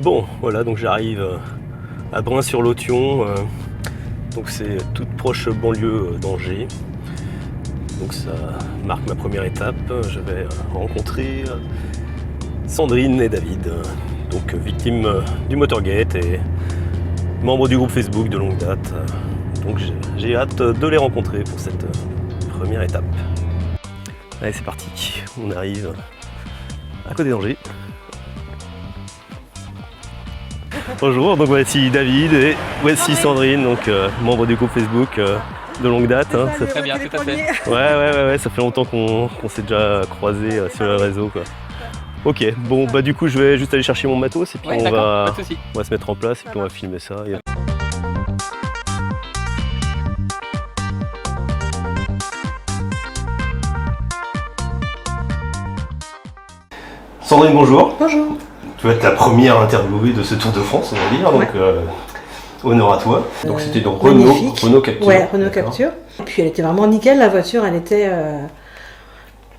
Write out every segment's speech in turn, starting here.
Bon, voilà, donc j'arrive à Bruns-sur-Lotion, donc c'est toute proche banlieue d'Angers. Donc ça marque ma première étape. Je vais rencontrer Sandrine et David, donc victimes du Motorgate et membres du groupe Facebook de longue date. Donc j'ai hâte de les rencontrer pour cette première étape. Allez, c'est parti, on arrive à côté d'Angers. Bonjour, donc voici David et voici Sandrine, donc membre du groupe Facebook de longue date. Hein. Ça, très bien, tout à fait. Ouais, ça fait longtemps qu'on s'est déjà croisés sur le réseau, quoi. Ok, bon bah du coup je vais juste aller chercher mon matos et puis on va se mettre en place et puis on va filmer ça. Sandrine, bonjour. Bonjour. Tu vas être la première interviewée de ce Tour de France, on va dire, donc honneur à toi. Donc c'était donc Renault Captur. Ouais, Renault Captur. Et puis elle était vraiment nickel, la voiture, elle était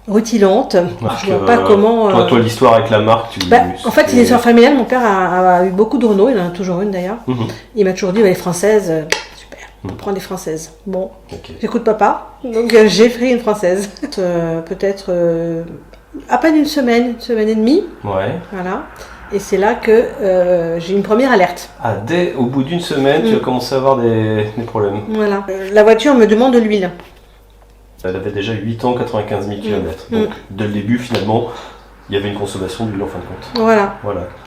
rutilante. Marque, je vois pas comment. Toi, l'histoire avec la marque, en fait, il est sur familial. Mon père a eu beaucoup de Renault, il en a toujours une d'ailleurs. Il m'a toujours dit, les françaises, super, on prend des françaises. Bon, j'écoute papa, donc j'ai pris une française. Peut-être à peine une semaine et demie. Ouais. Voilà. Et c'est là que j'ai une première alerte. Ah, au bout d'une semaine, tu as commencé à avoir des problèmes. Voilà. La voiture me demande de l'huile. Elle avait déjà 8 ans, 95 000 km. Donc, dès le début, finalement, il y avait une consommation d'huile en fin de compte. Voilà.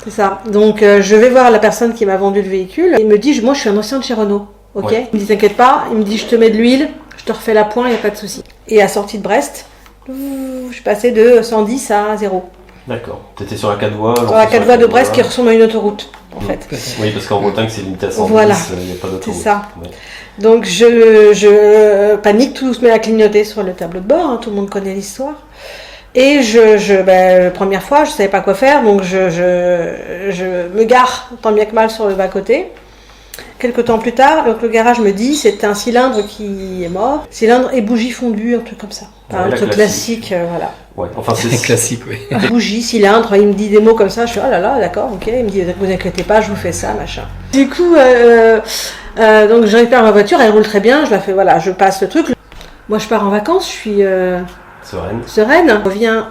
C'est ça. Donc, je vais voir la personne qui m'a vendu le véhicule. Et il me dit, moi, je suis un ancien de chez Renault. Ok. Il me dit, t'inquiète pas. Il me dit, je te mets de l'huile, je te refais la pointe, il n'y a pas de souci. Et à sortie de Brest, je suis passée de 110 à 0. D'accord. Tu étais sur la 4 voies. Sur la 4 voies de Brest qui ressemble à une autoroute, en fait. Oui, parce qu'en Bretagne, c'est limité à 110, voilà. Il n'y a pas d'autoroute. C'est ça. Ouais. Donc, je panique, tout se met à clignoter sur le tableau de bord. Hein, tout le monde connaît l'histoire. Et première fois, je ne savais pas quoi faire. Donc, je me gare tant bien que mal sur le bas-côté. Quelques temps plus tard, donc le garage me dit c'est un cylindre qui est mort. Cylindre et bougie fondue, un truc comme ça. Un truc classique, voilà. Ouais, enfin c'est classique, oui. Bougie, cylindre, il me dit des mots comme ça, je suis oh là là, d'accord, ok. Il me dit vous inquiétez pas, je vous fais ça, machin. Du coup, donc je récupère ma voiture, elle roule très bien, je la fais, voilà, je passe le truc. Moi je pars en vacances, je suis sereine.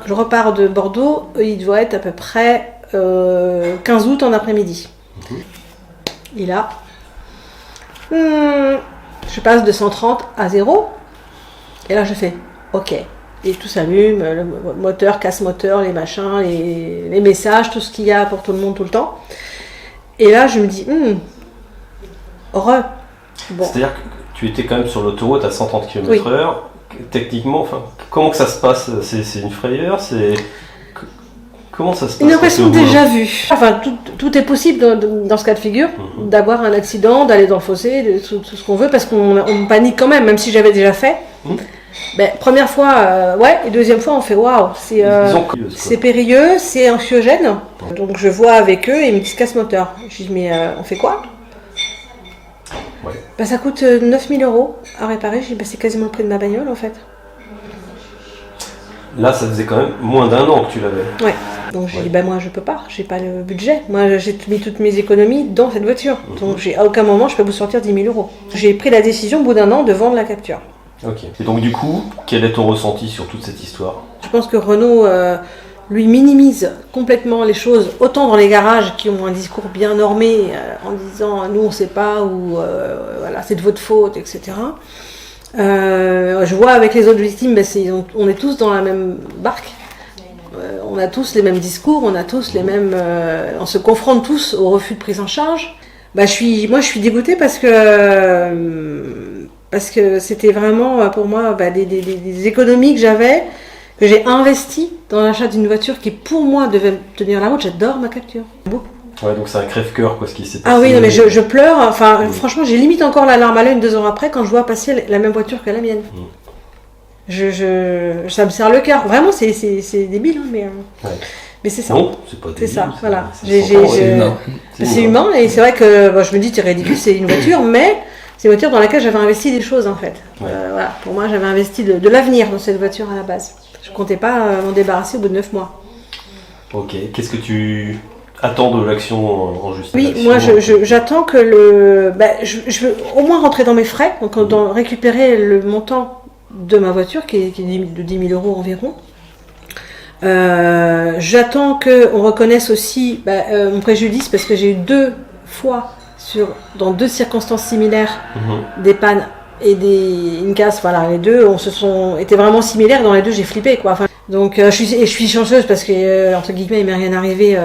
Je repars de Bordeaux, il doit être à peu près 15 août en après-midi. Et là, je passe de 130 à 0. Et là, je fais OK. Et tout s'allume, le moteur, casse-moteur, les machins, les messages, tout ce qu'il y a pour tout le monde tout le temps. Et là, je me dis, Bon. C'est-à-dire que tu étais quand même sur l'autoroute à 130 km/h. Techniquement, enfin, comment que ça se passe ? C'est une frayeur ? Comment ça se passe ? Une impression déjà vue. Enfin, tout est possible dans ce cas de figure, d'avoir un accident, d'aller dans le fossé, tout ce qu'on veut, parce qu'on panique quand même si j'avais déjà fait. Première fois, et deuxième fois, on fait waouh, c'est périlleux, c'est anxiogène. Donc je vois avec eux et ils me disent casse-moteur. Je dis, mais on fait quoi ? Ça coûte 9 000 € à réparer. Je dis, c'est quasiment le prix de ma bagnole en fait. Là, ça faisait quand même moins d'un an que tu l'avais. Ouais. Donc j'ai dit, moi je peux pas, j'ai pas le budget. Moi j'ai mis toutes mes économies dans cette voiture. Donc à aucun moment je peux vous sortir 10 000 €. J'ai pris la décision au bout d'un an de vendre la Captur. Ok. Et donc du coup, quel est ton ressenti sur toute cette histoire ? Je pense que Renault, lui, minimise complètement les choses. Autant dans les garages qui ont un discours bien normé en disant nous on sait pas ou voilà c'est de votre faute, etc. Je vois avec les autres victimes, on est tous dans la même barque. On a tous les mêmes discours, on a tous les mêmes. On se confronte tous au refus de prise en charge. Je suis dégoûtée parce que c'était vraiment pour moi des économies que j'ai investies dans l'achat d'une voiture qui pour moi devait tenir la route. J'adore ma Captur. Beaucoup. Ouais, donc c'est un crève-cœur ce qui s'est passé. Ah oui, non, mais je pleure. Enfin, franchement, j'ai limite encore la larme à l'œil 2 ans après quand je vois passer la même voiture que la mienne. Ça me serre le cœur. Vraiment, c'est débile, hein, mais c'est ça. Non, c'est pas débile. C'est ça, voilà. C'est humain et c'est vrai que je me dis, c'est ridicule, c'est une voiture, mais c'est une voiture dans laquelle j'avais investi des choses en fait. Voilà. Pour moi, j'avais investi de l'avenir dans cette voiture à la base. Je comptais pas m'en débarrasser au bout de 9 mois. Ok, qu'est-ce que tu attends de l'action en justice. Oui, moi j'attends que je veux au moins rentrer dans mes frais, donc récupérer le montant de ma voiture qui est de 10 000 € environ. J'attends qu'on reconnaisse aussi mon préjudice parce que j'ai eu 2 fois dans 2 circonstances similaires des pannes et une casse. Voilà, les deux étaient vraiment similaires. Dans les deux, j'ai flippé quoi. Enfin, donc je suis chanceuse parce que entre guillemets, il m'est rien arrivé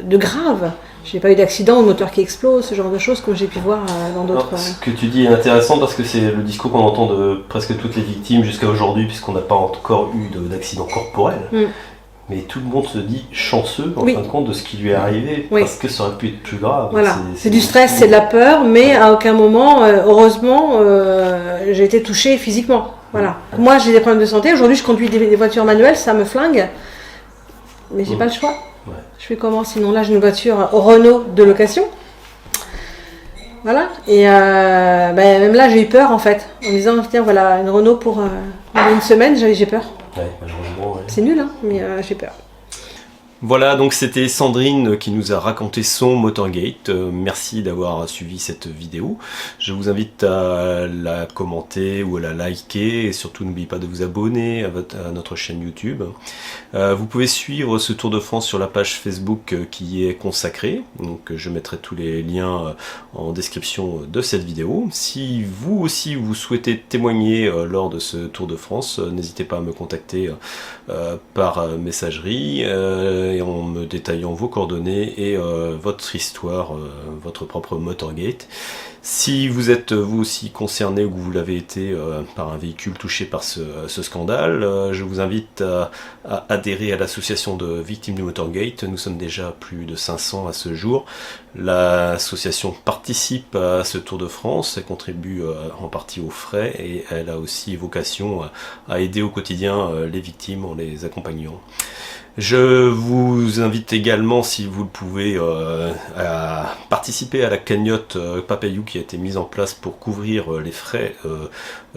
de grave. J'ai pas eu d'accident, de moteur qui explose, ce genre de choses comme j'ai pu voir dans d'autres. Ce que tu dis est intéressant parce que c'est le discours qu'on entend de presque toutes les victimes jusqu'à aujourd'hui, puisqu'on n'a pas encore eu d'accident corporel. Mais tout le monde se dit chanceux en fin de compte de ce qui lui est arrivé parce que ça aurait pu être plus grave. Voilà. C'est du stress, c'est de la peur, mais à aucun moment, heureusement, j'ai été touchée physiquement. Voilà. Moi, j'ai des problèmes de santé. Aujourd'hui, je conduis des voitures manuelles, ça me flingue, mais j'ai pas le choix. Ouais. Je fais comment? Sinon, là, j'ai une voiture Renault de location. Voilà. Et même là, j'ai eu peur en fait, en me disant tiens, voilà une Renault pour une semaine, j'ai peur. Ouais, malheureusement. Ouais. C'est nul, hein, mais j'ai peur. Voilà, donc c'était Sandrine qui nous a raconté son Motorgate. Merci d'avoir suivi cette vidéo. Je vous invite à la commenter ou à la liker et surtout n'oubliez pas de vous abonner à notre chaîne YouTube. Vous pouvez suivre ce Tour de France sur la page Facebook qui y est consacrée. Donc je mettrai tous les liens en description de cette vidéo. Si vous aussi vous souhaitez témoigner lors de ce Tour de France, n'hésitez pas à me contacter par messagerie. Et en me détaillant vos coordonnées et votre histoire, votre propre Motorgate. Si vous êtes vous aussi concerné ou que vous l'avez été par un véhicule touché par ce scandale, je vous invite à adhérer à l'association de victimes du Motorgate. Nous sommes déjà plus de 500 à ce jour. L'association participe à ce Tour de France, elle contribue en partie aux frais et elle a aussi vocation à aider au quotidien les victimes en les accompagnant. Je vous invite également, si vous le pouvez, à participer à la cagnotte Papayou qui a été mise en place pour couvrir les frais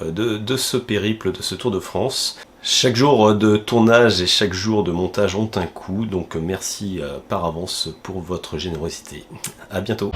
de ce périple, de ce Tour de France. Chaque jour de tournage et chaque jour de montage ont un coût, donc merci par avance pour votre générosité. À bientôt.